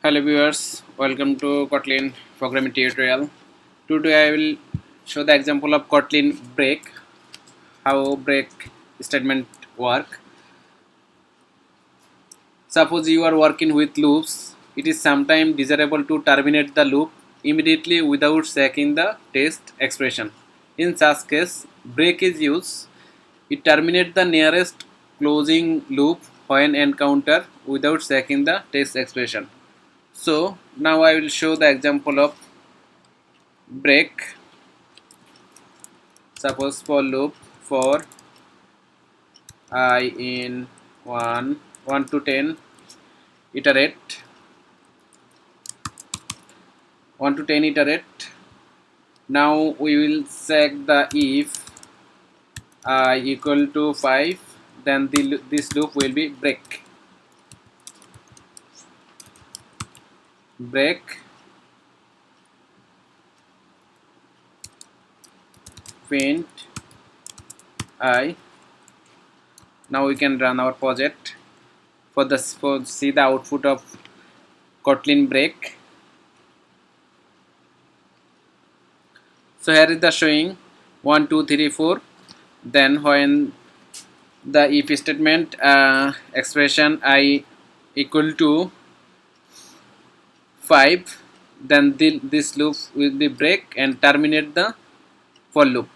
Hello viewers, welcome to Kotlin programming tutorial. Today I will show the example of Kotlin break, how break statement work. Suppose you are working with loops, it is sometimes desirable to terminate the loop immediately without checking the test expression. In such case, break is used. It terminates the nearest closing loop when encounter without checking the test expression. So now I will show the example of break. Suppose for loop for I in 1 to 10 iterate 1 to 10 iterate. Now we will check the if I equal to 5, then this loop will be break print I. Now we can run our project for see the output of Kotlin break. So here is the showing 1 2 3 4. Then when the if statement expression I equal to 5, then this loop will be break and terminate the for loop.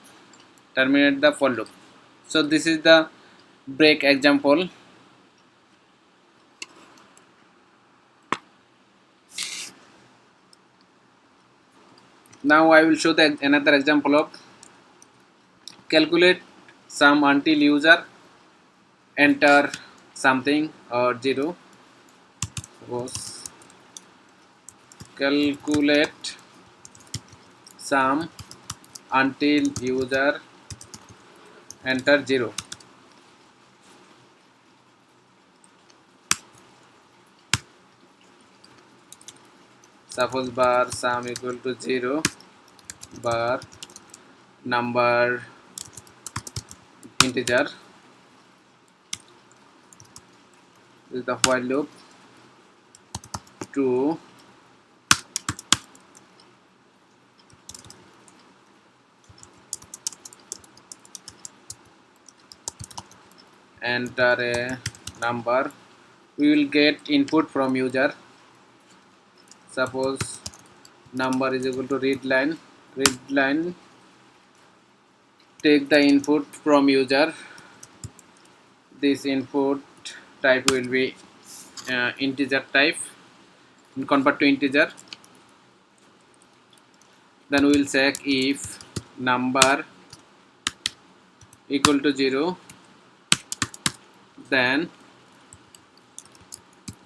So this is the break example. Now I will show the another example of calculate sum until user enter something or 0. Suppose calculate sum until user enter 0. Suppose bar sum equal to 0, bar number integer. This is the while loop. To enter a number, we will get input from user. Suppose number is equal to read line, take the input from user. This input type will be integer type, and convert to integer. Then we will check if number equal to 0, then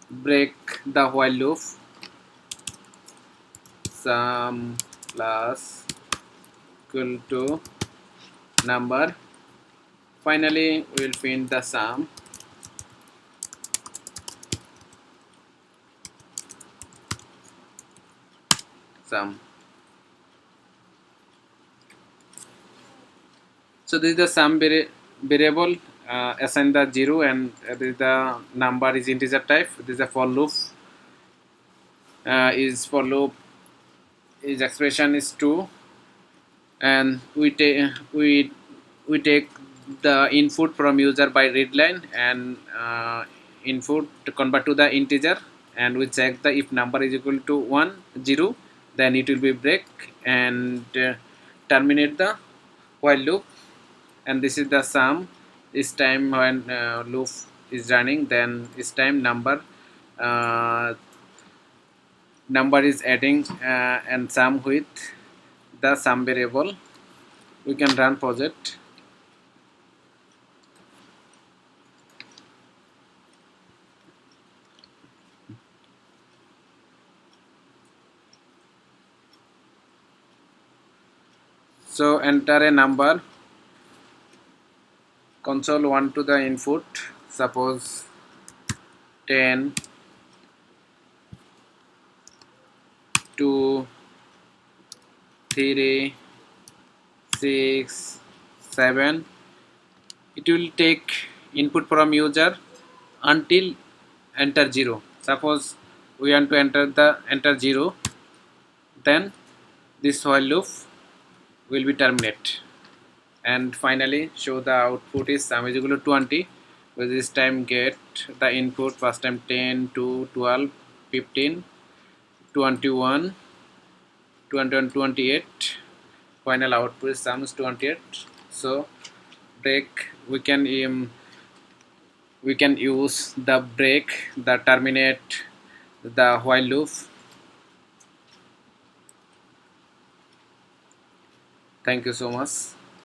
break the while loop, sum plus equal to number. Finally we will print the sum. So this is the sum variable, assign the 0, and this is the number is integer type. This is a for loop, is expression is 2, and we take the input from user by read line, and input to convert to the integer, and we check the if number is equal to 0, then it will be break and terminate the while loop. And this is the sum. This time when loop is running, then this time number is adding and sum with the sum variable. We can run project. So enter a number, console 1 to the input, suppose 10, 2, 3, 6, 7. It will take input from user until enter 0. Suppose we want to enter 0, then this while loop will be terminate, and finally show the output is sum is equal to 20. With this time get the input first time 10 to 12 15 21 21 28. Final output is sum is 28. So break we can use the break, the terminate, the while loop. Thank you so much.